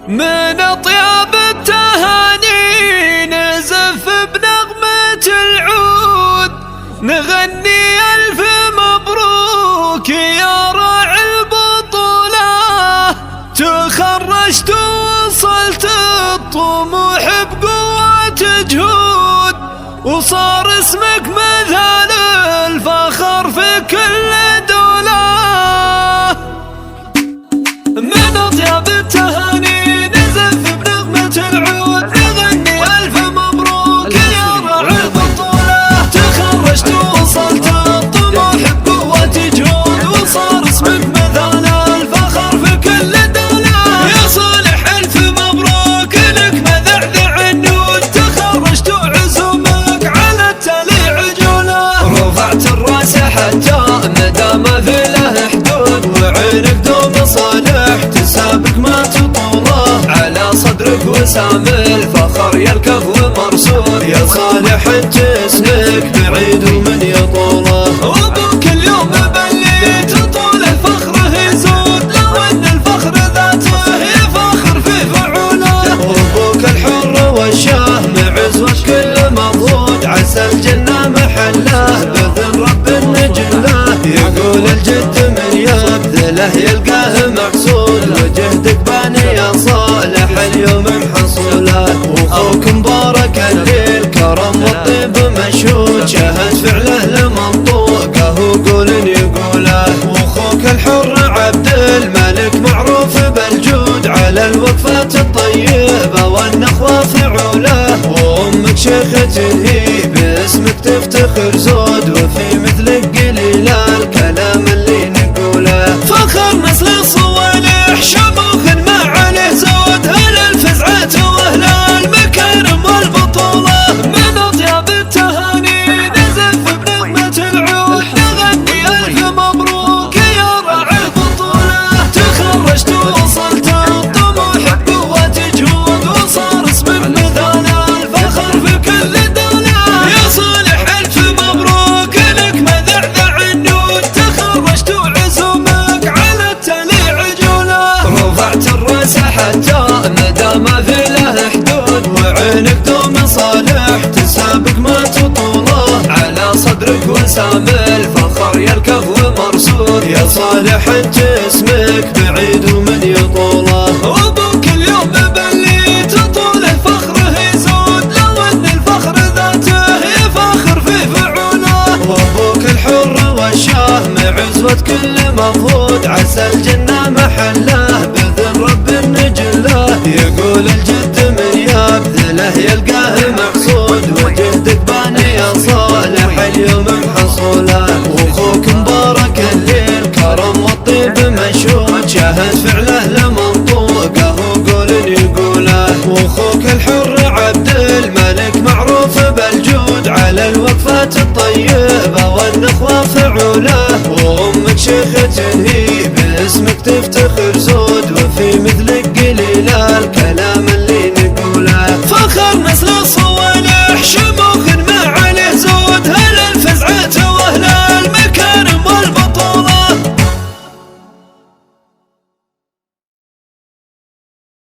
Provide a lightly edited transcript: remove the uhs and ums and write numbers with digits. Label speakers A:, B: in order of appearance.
A: من أطيب التهاني نزف بنغمة العود، نغني ألف مبروك يا راعي البطولة. تخرجت ووصلت الطموح بقوة جهود، وصار اسمك مثال الفخر في كل دولة. من أطيب التهاني نزف بنغمة العود، نغني ألف مبروك يا راعي البطولة. تخرجت ووصلت الطموح بقوة جهود، وصار اسمك مثال الفخر في كل دولة. يا صالح ألف مبروك لك مذعذع النود، تخرجت وعزومك على التالي عجولة. رفعت الراس حتى مدى ما في له حدود، وعينك دوم صالح تسابق ما تطوله. على صدرك وسام الفخر يا الكف مرسول، يا صالح انت اسمك بعيد ومن يطوله. وابوك اليوم بليت طوله فخره يزود، لو ان الفخر ذاته يفخر في فعوله. وابوك الحر والشاه معزوة كل مضغوط، عسى الجنة محله بإذن رب نجله. يقول الجد من يبذله يلقاه محصول، وجهدك باني يا صالح اليوم محصوله. واخوك مبارك الليل كرم والطيب مشهود، شهد فعله لمنطوقه وقول يقوله. واخوك الحر عبد الملك معروف بالجود، على الوقفات الطيبة والنخوة فعوله. وامك شيخة هي باسمك تفتخر زود، وفي مثلك قليل الكلام اللي نقوله. فخر نسل الصوالح شموخ ما عليه زود، هل الفزعات واهل المكارم والبطولة. من اطيب التهاني نزف بنغمة العود، نغني الف مبروك يا راعي البطولة. تخرجت ووصلت الطموح بقوة جهود، وصار اسمك مثال الفخر في كل دولة. يا صالح الف مبروك لك مذعذع النود، تخرجت وعزومك على التالي عجولة. رفعت الراس حتى مدى ما في له حدود، وعينك دوم صالح تسابق ما تطوله. على صدرك وسام الفخر يا الكف مرسول، يا صالح انت اسمك بعيد ومن يطوله. وابوك اليوم بليت طوله فخره يزود، لو ان الفخر ذاته يفخر في فعوله. وابوك الحر والشاه معزوة كل مفقود، عسى الجنة محله بإذن رب نجله. يقول الجد من يبذله يلقاه محصود، وجهدك باني يا صالح اليوم محصوله. واخوك مبارك الليل كرم والطيب مشهود، شاهد فعله